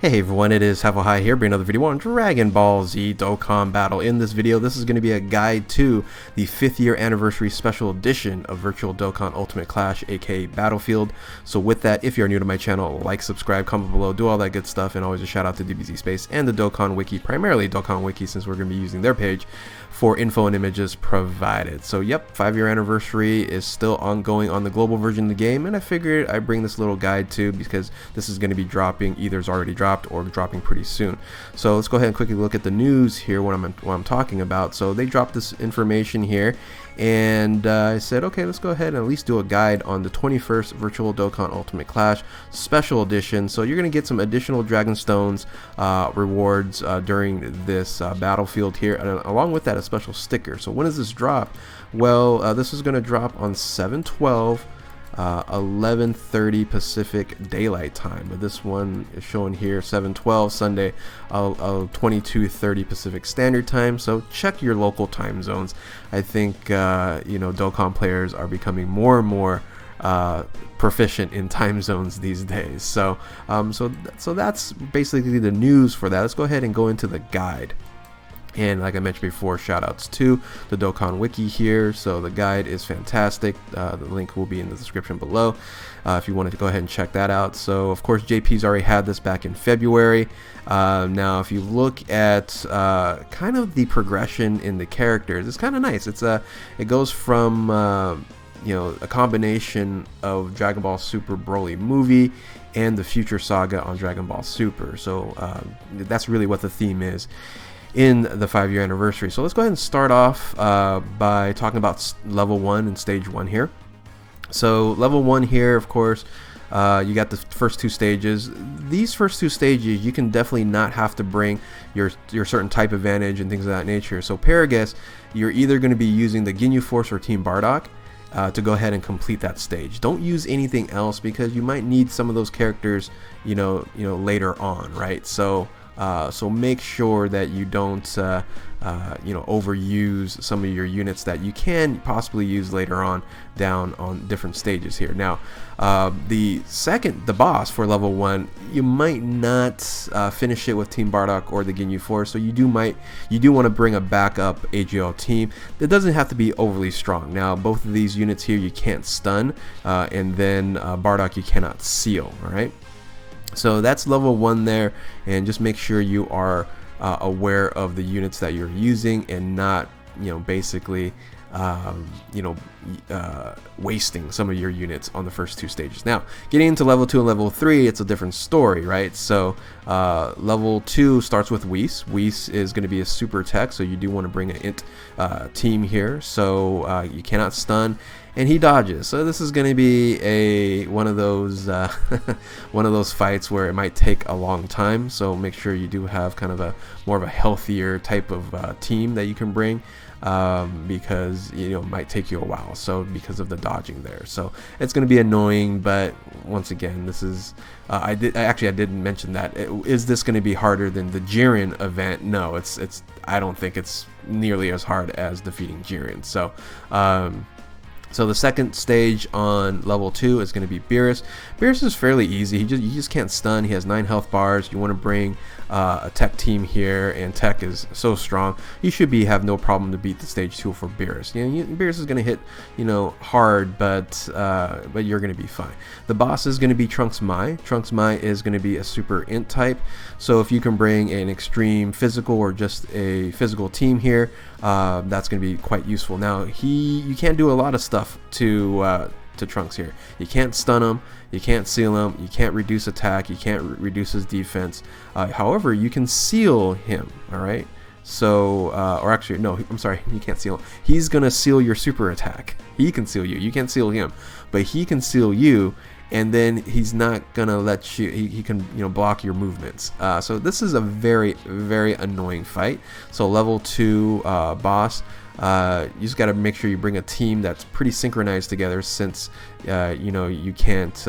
Hey everyone, it is Hevel High here, bringing another video on Dragon Ball Z Dokkan Battle. In this video, this is going to be a guide to the 5th year anniversary special edition of Virtual Dokkan Ultimate Clash, aka Battlefield. So with that, if you're new to my channel, like, subscribe, comment below, do all that good stuff, and always a shout out to DBZ Space and the Dokkan Wiki, primarily Dokkan Wiki since we're going to be using their page for info and images provided. So yep, 5-year anniversary is still ongoing on the global version of the game, and I figured I'd bring this little guide too because this is going to be dropping, either it's already dropped or dropping pretty soon. So let's go ahead and quickly look at the news here, what I'm talking about. So they dropped this information here, and I said, okay, let's go ahead and at least do a guide on the 21st Virtual Dokkan Ultimate Clash Special Edition. So you're going to get some additional Dragon Stones rewards during this battlefield here, and along with that, a special sticker. So when does this drop? Well, this is going to drop on 7/12, 11:30 Pacific Daylight Time, but this one is showing here 7/12 Sunday, 22:30 Pacific Standard Time. So check your local time zones. I think you know, Dokkan players are becoming more and more proficient in time zones these days. So so that's basically the news for that. Let's go ahead and go into the guide. And like I mentioned before, shout outs to the Dokkan Wiki here. So the guide is fantastic. The link will be in the description below if you wanted to go ahead and check that out. So of course, JP's already had this back in February. Now if you look at kind of the progression in the characters, it's kind of nice. It goes from you know, a combination of Dragon Ball Super Broly movie and the Future Saga on Dragon Ball Super. So that's really what the theme is in the 5-year anniversary. So let's go ahead and start off by talking about level 1 and stage 1 here. So level 1 here, of course, you got the first 2 stages. These first 2 stages, you can definitely not have to bring your certain type advantage and things of that nature. So Paragus, you're either going to be using the Ginyu Force or Team Bardock to go ahead and complete that stage. Don't use anything else because you might need some of those characters, you know later on, right? So so make sure that you don't you know, overuse some of your units that you can possibly use later on down on different stages here. Now the boss for level 1, you might not finish it with Team Bardock or the Ginyu Force, so you do want to bring a backup AGL team. That doesn't have to be overly strong. Now both of these units here you can't stun, and then Bardock you cannot seal. All right, so that's level 1 there, and just make sure you are aware of the units that you're using and not, you know, basically wasting some of your units on the first 2 stages. Now getting into level 2 and level 3, it's a different story, right? So level 2 starts with Whis. Whis is going to be a super tech, so you do want to bring an int team here. So you cannot stun, and he dodges. So this is going to be one of those one of those fights where it might take a long time. So make sure you do have kind of more of a healthier type of team that you can bring, because you know, it might take you a while, so because of the dodging there. So it's going to be annoying, but once again, this is I didn't mention that. Is this going to be harder than the Jiren event? No, it's I don't think it's nearly as hard as defeating Jiren. So so the second stage on level 2 is going to be Beerus. Beerus is fairly easy. You just can't stun. He has 9 health bars. You want to bring a tech team here, and tech is so strong. You should have no problem to beat the stage 2 for Beerus. You know, Beerus is going to hit, you know, hard, but you're going to be fine. The boss is going to be Trunks Mai. Trunks Mai is going to be a super int type. So if you can bring an extreme physical or just a physical team here, that's going to be quite useful. Now you can't do a lot of stuff to Trunks here. You can't stun him, you can't seal him, you can't reduce attack, you can't reduce his defense. However, you can seal him. All right, so or actually no, I'm sorry, you can't seal him. He's gonna seal your super attack. He can seal you. You can't seal him, but he can seal you, and then he's not gonna let you, he can, you know, block your movements. So this is a very, very annoying fight. So level 2 boss, you just got to make sure you bring a team that's pretty synchronized together, since you know, you can't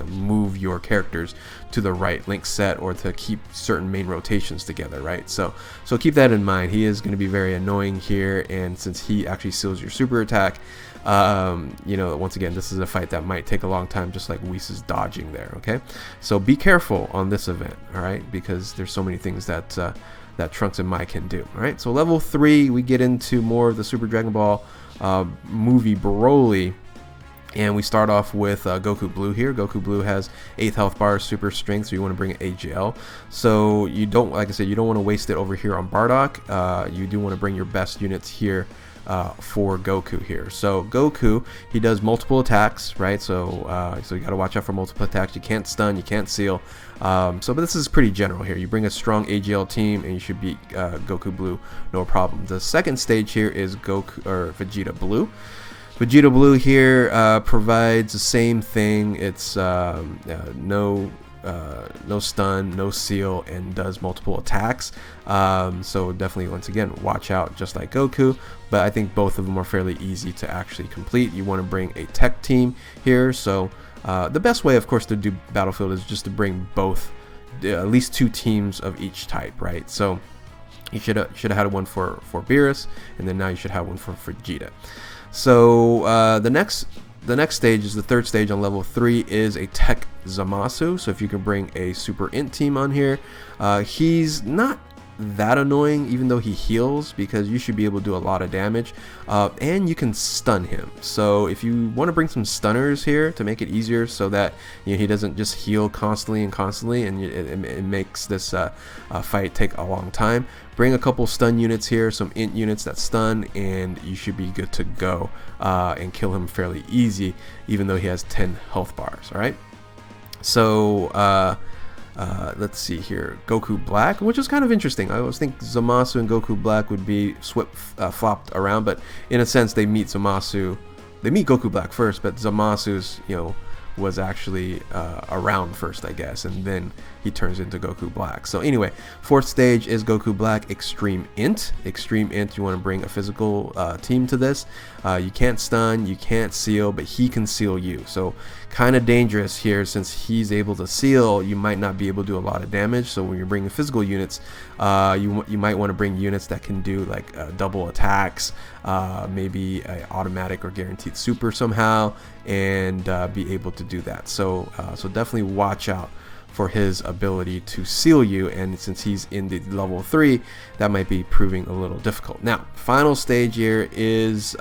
move your characters to the right link set or to keep certain main rotations together, right? So keep that in mind. He is going to be very annoying here, and since he actually seals your super attack, once again, this is a fight that might take a long time, just like Whis' dodging there. Okay, so be careful on this event, all right, because there's so many things that that Trunks and Mai can do. All right, so level 3, we get into more of the Super Dragon Ball movie Broly. And we start off with Goku Blue here. Goku Blue has 8th health bar, super strength, so you want to bring an AGL. So you don't, like I said, you don't want to waste it over here on Bardock. You do want to bring your best units here for Goku here. So Goku, he does multiple attacks, right? So you got to watch out for multiple attacks. You can't stun, you can't seal. But this is pretty general here. You bring a strong AGL team, and you should beat Goku Blue, no problem. The second stage here is Vegeta Blue. Vegeta Blue here provides the same thing. It's no stun, no seal, and does multiple attacks. So definitely, once again, watch out, just like Goku. But I think both of them are fairly easy to actually complete. You want to bring a tech team here. So the best way, of course, to do Battlefield is just to bring both, at least 2 teams of each type, right? So you should have had one for Beerus, and then now you should have one for Vegeta. So the next stage is the third stage on level 3 is a Tech Zamasu. So if you can bring a Super Int team on here, he's not that annoying, even though he heals, because you should be able to do a lot of damage, and you can stun him. So if you want to bring some stunners here to make it easier, so that he doesn't just heal constantly, and it makes this fight take a long time, bring a couple stun units here, some int units that stun, and you should be good to go and kill him fairly easy, even though he has 10 health bars. All right, so let's see here, Goku Black, which is kind of interesting. I always think Zamasu and Goku Black would be flopped around, but in a sense they meet Goku Black first, but Zamasu's was actually around first, I guess, and then he turns into Goku Black. So anyway, fourth stage is Goku Black Extreme Int. Extreme Int, you want to bring a physical team to this. You can't stun, you can't seal, but he can seal you. So kind of dangerous here, since he's able to seal, you might not be able to do a lot of damage. So when you're bringing physical units, you might want to bring units that can do like double attacks, maybe a automatic or guaranteed super somehow, and be able to do that. So definitely watch out for his ability to seal you, and since he's in the level 3, that might be proving a little difficult. Now, final stage here is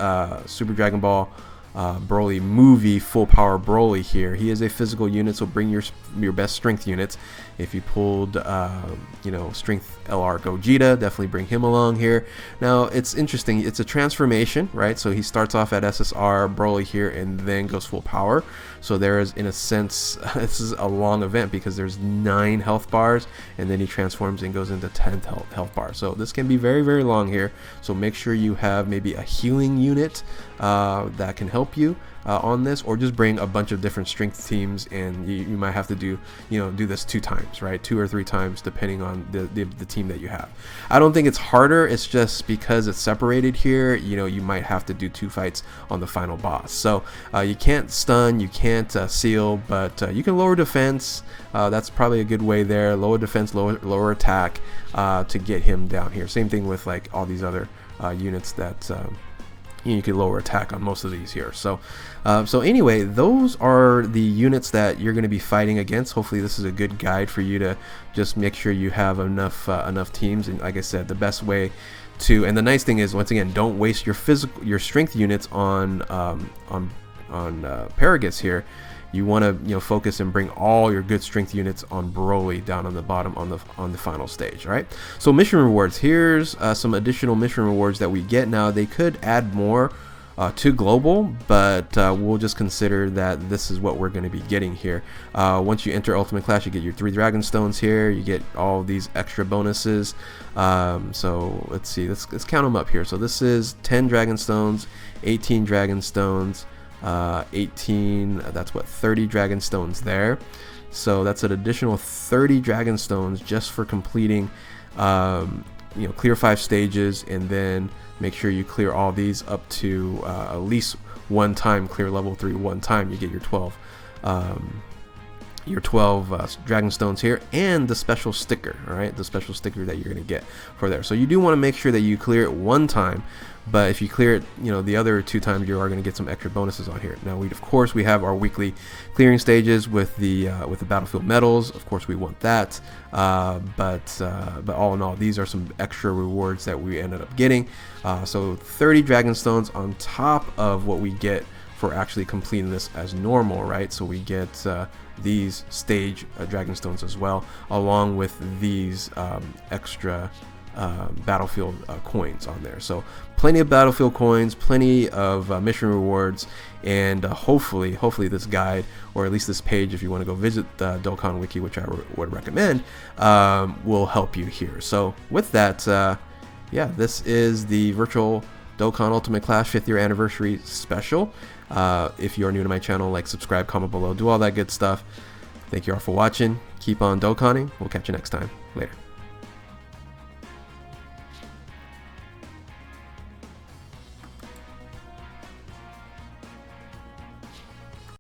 Super Dragon Ball Broly movie Full Power Broly here. He is a physical unit, so bring your best strength units. If you pulled strength LR Gogeta, definitely bring him along here. Now it's interesting, it's a transformation, right? So he starts off at SSR Broly here and then goes full power. So there is, in a sense, this is a long event because there's 9 health bars, and then he transforms and goes into 10 health bars. So this can be very, very long here. So make sure you have maybe a healing unit that can help you on this, or just bring a bunch of different strength teams, and you might have to do this 2 times, right? 2 or 3 times, depending on the team that you have. I don't think it's harder, it's just because it's separated here, you might have to do 2 fights on the final boss. So you can't stun, you can't seal, but you can lower defense. That's probably a good way there. Lower defense, lower attack to get him down here. Same thing with like all these other units that you can lower attack on most of these here. So anyway, those are the units that you're going to be fighting against. Hopefully this is a good guide for you to just make sure you have enough teams. And like I said, the best way to, and the nice thing is, once again, don't waste your strength units on Paragus here. You want to focus and bring all your good strength units on Broly down on the bottom on the final stage. All right, so mission rewards, here's some additional mission rewards that we get. Now they could add more to global, but we'll just consider that this is what we're going to be getting here. Once you enter Ultimate Clash, you get your 3 Dragon Stones here, you get all these extra bonuses. So let's see, let's count them up here. So this is 10 Dragon Stones, 18 Dragon Stones, 18, that's what, 30 Dragon Stones there. So that's an additional 30 Dragon Stones just for completing clear 5 stages, and then make sure you clear all these up to at least 1 time, clear level 3 1 time, you get your 12 your 12 dragon stones here and the special sticker. All right, the special sticker that you're going to get for there. So you do want to make sure that you clear it one time, but if you clear it, you know, the other 2 times, you are going to get some extra bonuses on here. Now, of course we have our weekly clearing stages with the battlefield medals. Of course we want that, but all in all, these are some extra rewards that we ended up getting. So 30 dragon stones on top of what we get for actually completing this as normal, right? So we get these stage dragon stones as well, along with these extra battlefield coins on there. So plenty of battlefield coins, plenty of mission rewards, and hopefully this guide, or at least this page, if you want to go visit the Dokkan Wiki, which I would recommend, will help you here. So with that, yeah, this is the Virtual Dokkan Ultimate Clash 5th year anniversary special. If you are new to my channel, like, subscribe, comment below, do all that good stuff. Thank you all for watching. Keep on Dokkaning. We'll catch you next time. Later.